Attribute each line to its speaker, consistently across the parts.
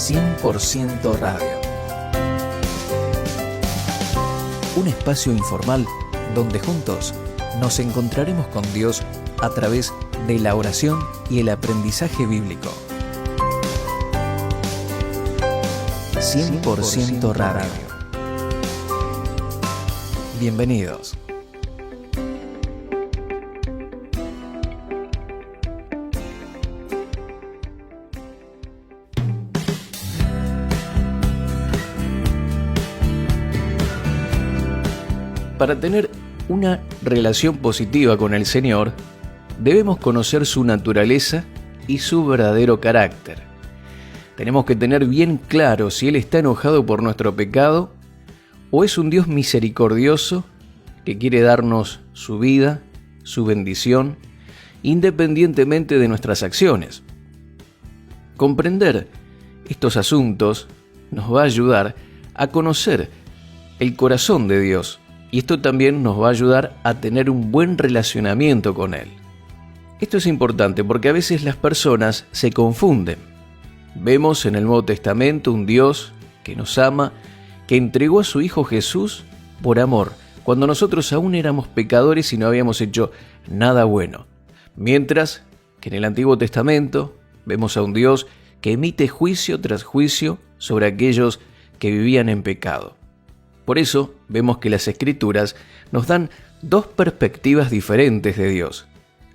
Speaker 1: 100% Radio. Un espacio informal donde juntos nos encontraremos con Dios a través de la oración y el aprendizaje bíblico. 100% Radio. Bienvenidos. Para tener una relación positiva con el Señor, debemos conocer su naturaleza y su verdadero carácter. Tenemos que tener bien claro si Él está enojado por nuestro pecado o es un Dios misericordioso que quiere darnos su vida, su bendición, independientemente de nuestras acciones. Comprender estos asuntos nos va a ayudar a conocer el corazón de Dios. Y esto también nos va a ayudar a tener un buen relacionamiento con Él. Esto es importante porque a veces las personas se confunden. Vemos en el Nuevo Testamento un Dios que nos ama, que entregó a su Hijo Jesús por amor, cuando nosotros aún éramos pecadores y no habíamos hecho nada bueno. Mientras que en el Antiguo Testamento vemos a un Dios que emite juicio tras juicio sobre aquellos que vivían en pecado. Por eso vemos que las Escrituras nos dan dos perspectivas diferentes de Dios.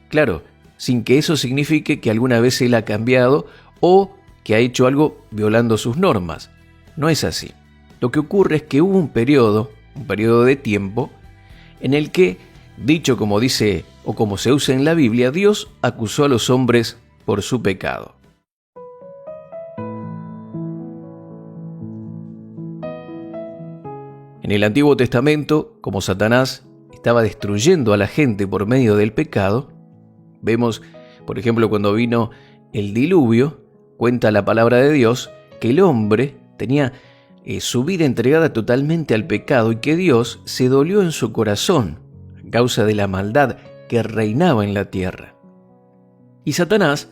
Speaker 1: Claro, sin que eso signifique que alguna vez Él ha cambiado o que ha hecho algo violando sus normas. No es así. Lo que ocurre es que hubo un periodo de tiempo, en el que, dicho como dice o como se usa en la Biblia, Dios acusó a los hombres por su pecado. En el Antiguo Testamento, como Satanás estaba destruyendo a la gente por medio del pecado, vemos, por ejemplo, cuando vino el diluvio, cuenta la palabra de Dios que el hombre tenía su vida entregada totalmente al pecado y que Dios se dolió en su corazón a causa de la maldad que reinaba en la tierra. Y Satanás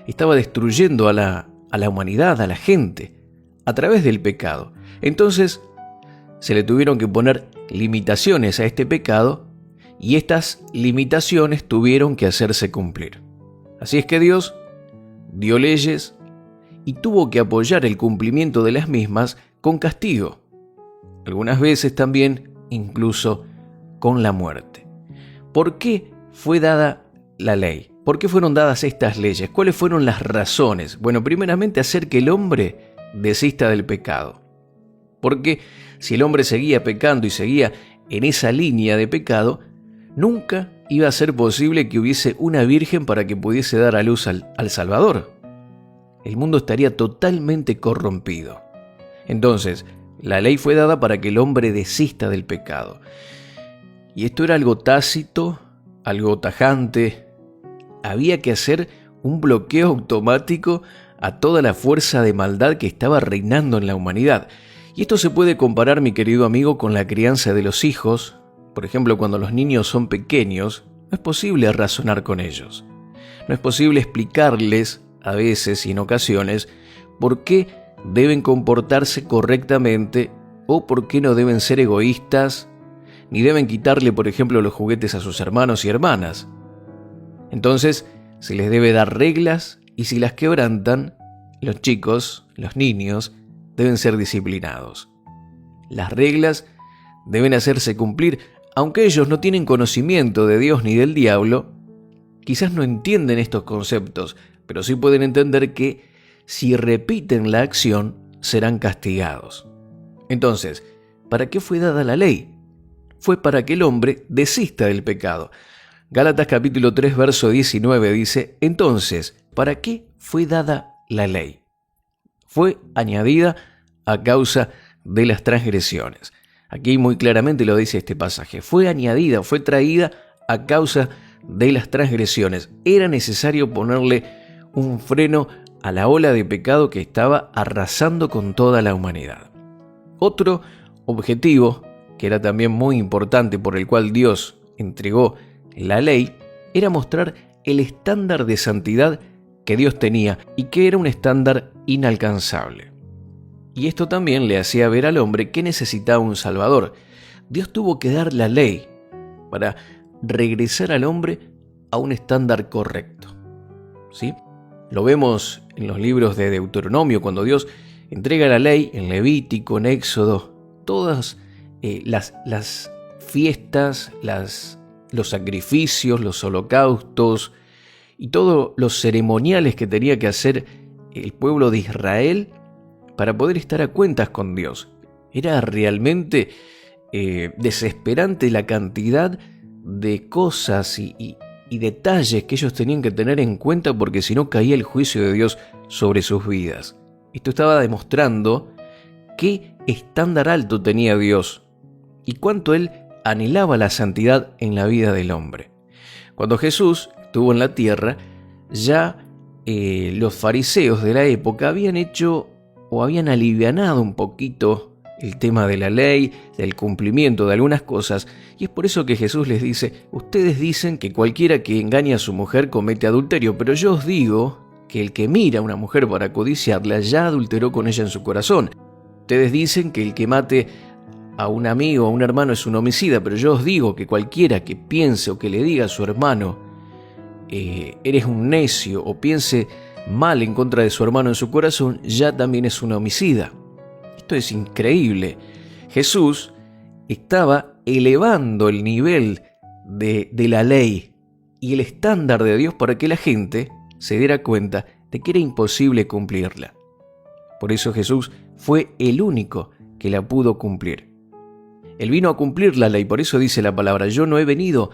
Speaker 1: estaba destruyendo a la humanidad, a la gente, a través del pecado. Entonces, se le tuvieron que poner limitaciones a este pecado y estas limitaciones tuvieron que hacerse cumplir. Así es que Dios dio leyes y tuvo que apoyar el cumplimiento de las mismas con castigo. Algunas veces también incluso con la muerte. ¿Por qué fue dada la ley? ¿Por qué fueron dadas estas leyes? ¿Cuáles fueron las razones? Bueno, primeramente hacer que el hombre desista del pecado. Porque si el hombre seguía pecando y seguía en esa línea de pecado, nunca iba a ser posible que hubiese una virgen para que pudiese dar a luz al Salvador. El mundo estaría totalmente corrompido. Entonces, la ley fue dada para que el hombre desista del pecado. Y esto era algo tácito, algo tajante. Había que hacer un bloqueo automático a toda la fuerza de maldad que estaba reinando en la humanidad. Y esto se puede comparar, mi querido amigo, con la crianza de los hijos. Por ejemplo, cuando los niños son pequeños, no es posible razonar con ellos. No es posible explicarles, a veces y en ocasiones, por qué deben comportarse correctamente o por qué no deben ser egoístas, ni deben quitarle, por ejemplo, los juguetes a sus hermanos y hermanas. Entonces, se les debe dar reglas y si las quebrantan, los chicos, los niños, deben ser disciplinados. Las reglas deben hacerse cumplir, aunque ellos no tienen conocimiento de Dios ni del diablo, quizás no entienden estos conceptos, pero sí pueden entender que si repiten la acción, serán castigados. Entonces, ¿para qué fue dada la ley? Fue para que el hombre desista del pecado. Gálatas capítulo 3, verso 19 dice, entonces, ¿para qué fue dada la ley? Fue añadida a causa de las transgresiones. Aquí muy claramente lo dice este pasaje. Fue añadida, fue traída a causa de las transgresiones. Era necesario ponerle un freno a la ola de pecado que estaba arrasando con toda la humanidad. Otro objetivo, que era también muy importante por el cual Dios entregó la ley, era mostrar el estándar de santidad que Dios tenía y que era un estándar inalcanzable. Y esto también le hacía ver al hombre que necesitaba un Salvador. Dios tuvo que dar la ley para regresar al hombre a un estándar correcto. ¿Sí? Lo vemos en los libros de Deuteronomio, cuando Dios entrega la ley en Levítico, en Éxodo, todas las fiestas, los sacrificios, los holocaustos y todos los ceremoniales que tenía que hacer el pueblo de Israel para poder estar a cuentas con Dios. Era realmente desesperante la cantidad de cosas y detalles que ellos tenían que tener en cuenta, porque si no caía el juicio de Dios sobre sus vidas. Esto estaba demostrando qué estándar alto tenía Dios y cuánto Él anhelaba la santidad en la vida del hombre. Cuando Jesús estuvo en la tierra, ya los fariseos de la época habían hecho o habían alivianado un poquito el tema de la ley, del cumplimiento de algunas cosas, y es por eso que Jesús les dice: ustedes dicen que cualquiera que engaña a su mujer comete adulterio, pero yo os digo que el que mira a una mujer para codiciarla ya adulteró con ella en su corazón. Ustedes dicen que el que mate a un amigo o a un hermano es un homicida, pero yo os digo que cualquiera que piense o que le diga a su hermano eres un necio, o piense mal en contra de su hermano en su corazón, ya también es un homicida. Esto es increíble. Jesús estaba elevando el nivel de la ley y el estándar de Dios para que la gente se diera cuenta de que era imposible cumplirla. Por eso Jesús fue el único que la pudo cumplir. Él vino a cumplir la ley, por eso dice la palabra: yo no he venido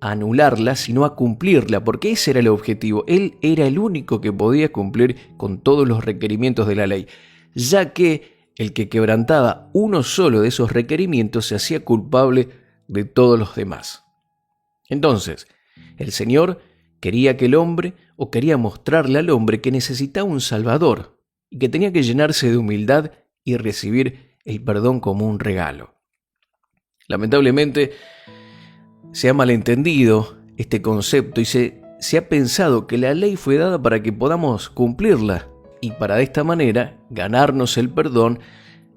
Speaker 1: a anularla, sino a cumplirla, porque ese era el objetivo. Él era el único que podía cumplir con todos los requerimientos de la ley, ya que el que quebrantaba uno solo de esos requerimientos se hacía culpable de todos los demás. Entonces, el Señor quería que el hombre, o quería mostrarle al hombre, que necesitaba un Salvador y que tenía que llenarse de humildad y recibir el perdón como un regalo. Lamentablemente, se ha malentendido este concepto y se ha pensado que la ley fue dada para que podamos cumplirla y para de esta manera ganarnos el perdón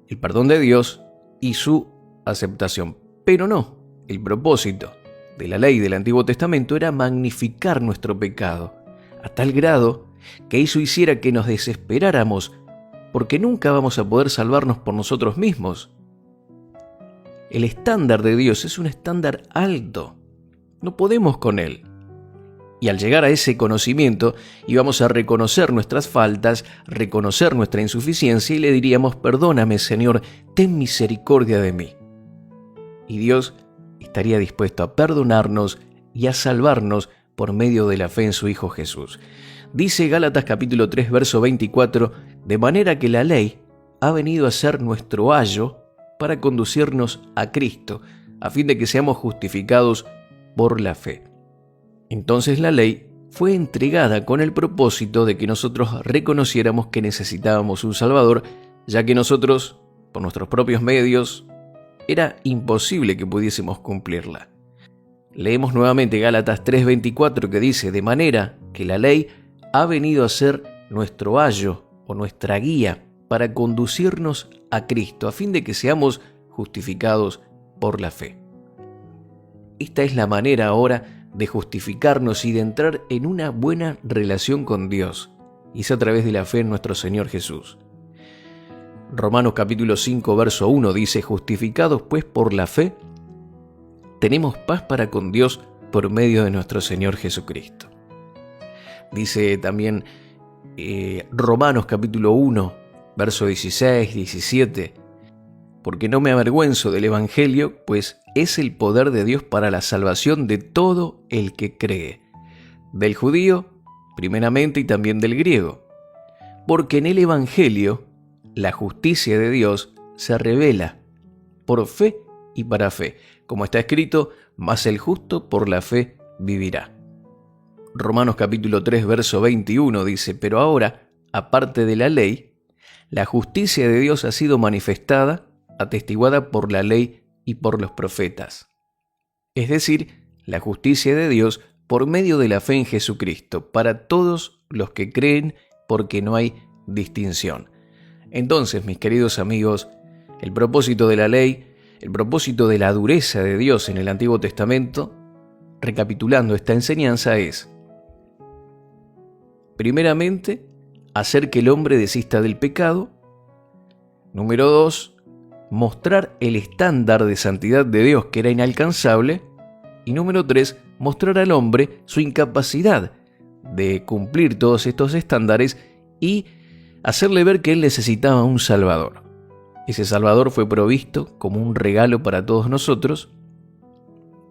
Speaker 1: de Dios y su aceptación. Pero no, el propósito de la ley del Antiguo Testamento era magnificar nuestro pecado, a tal grado que eso hiciera que nos desesperáramos, porque nunca vamos a poder salvarnos por nosotros mismos. El estándar de Dios es un estándar alto, no podemos con él. Y al llegar a ese conocimiento íbamos a reconocer nuestras faltas, reconocer nuestra insuficiencia y le diríamos: perdóname, Señor, ten misericordia de mí. Y Dios estaría dispuesto a perdonarnos y a salvarnos por medio de la fe en su Hijo Jesús. Dice Gálatas capítulo 3, verso 24, de manera que la ley ha venido a ser nuestro ayo para conducirnos a Cristo, a fin de que seamos justificados por la fe. Entonces la ley fue entregada con el propósito de que nosotros reconociéramos que necesitábamos un Salvador, ya que nosotros, por nuestros propios medios, era imposible que pudiésemos cumplirla. Leemos nuevamente Gálatas 3:24, que dice: de manera que la ley ha venido a ser nuestro ayo o nuestra guía para conducirnos a Cristo, a fin de que seamos justificados por la fe. Esta es la manera ahora de justificarnos y de entrar en una buena relación con Dios, y es a través de la fe en nuestro Señor Jesús. Romanos capítulo 5, verso 1 dice: justificados pues por la fe, tenemos paz para con Dios por medio de nuestro Señor Jesucristo. Dice también Romanos capítulo 1, verso 16, 17, porque no me avergüenzo del Evangelio, pues es el poder de Dios para la salvación de todo el que cree, del judío primeramente y también del griego, porque en el Evangelio la justicia de Dios se revela por fe y para fe, como está escrito: mas el justo por la fe vivirá. Romanos capítulo 3, verso 21 dice: pero ahora, aparte de la ley, la justicia de Dios ha sido manifestada, atestiguada por la ley y por los profetas. Es decir, la justicia de Dios por medio de la fe en Jesucristo, para todos los que creen, porque no hay distinción. Entonces, mis queridos amigos, el propósito de la ley, el propósito de la dureza de Dios en el Antiguo Testamento, recapitulando esta enseñanza, es, primeramente, hacer que el hombre desista del pecado. Número 2, mostrar el estándar de santidad de Dios que era inalcanzable. Y número 3, mostrar al hombre su incapacidad de cumplir todos estos estándares y hacerle ver que él necesitaba un Salvador. Ese Salvador fue provisto como un regalo para todos nosotros.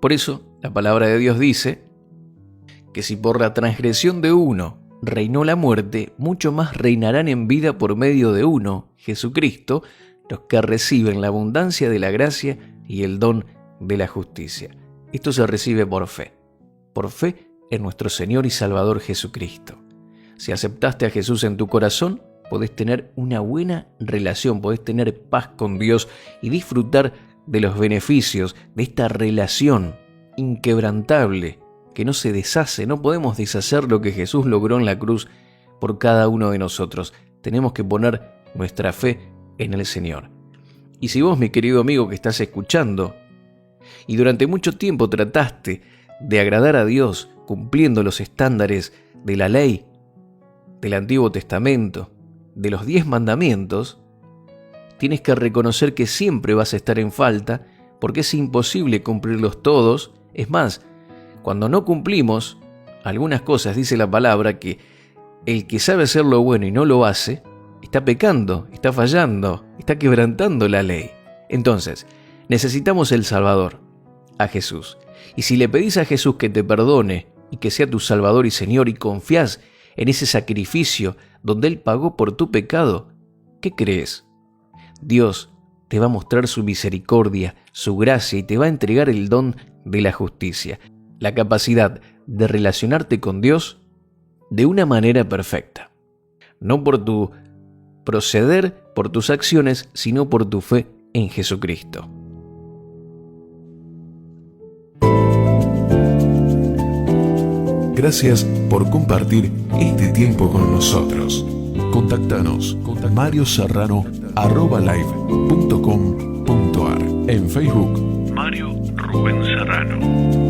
Speaker 1: Por eso, la palabra de Dios dice que si por la transgresión de uno reinó la muerte, mucho más reinarán en vida por medio de uno, Jesucristo, los que reciben la abundancia de la gracia y el don de la justicia. Esto se recibe por fe en nuestro Señor y Salvador Jesucristo. Si aceptaste a Jesús en tu corazón, podés tener una buena relación, podés tener paz con Dios y disfrutar de los beneficios de esta relación inquebrantable que no se deshace. No podemos deshacer lo que Jesús logró en la cruz por cada uno de nosotros. Tenemos que poner nuestra fe en el Señor. Y si vos, mi querido amigo que estás escuchando, y durante mucho tiempo trataste de agradar a Dios cumpliendo los estándares de la ley, del Antiguo Testamento, de los 10 mandamientos, tienes que reconocer que siempre vas a estar en falta porque es imposible cumplirlos todos. Es más, cuando no cumplimos algunas cosas, dice la palabra que el que sabe hacer lo bueno y no lo hace, está pecando, está fallando, está quebrantando la ley. Entonces, necesitamos el Salvador, a Jesús. Y si le pedís a Jesús que te perdone y que sea tu Salvador y Señor y confías en ese sacrificio donde Él pagó por tu pecado, ¿qué crees? Dios te va a mostrar su misericordia, su gracia y te va a entregar el don de la justicia, la capacidad de relacionarte con Dios de una manera perfecta. No por tu proceder, por tus acciones, sino por tu fe en Jesucristo.
Speaker 2: Gracias por compartir este tiempo con nosotros. Contactanos marioserrano@live.com.ar. En Facebook, Mario Rubén Serrano.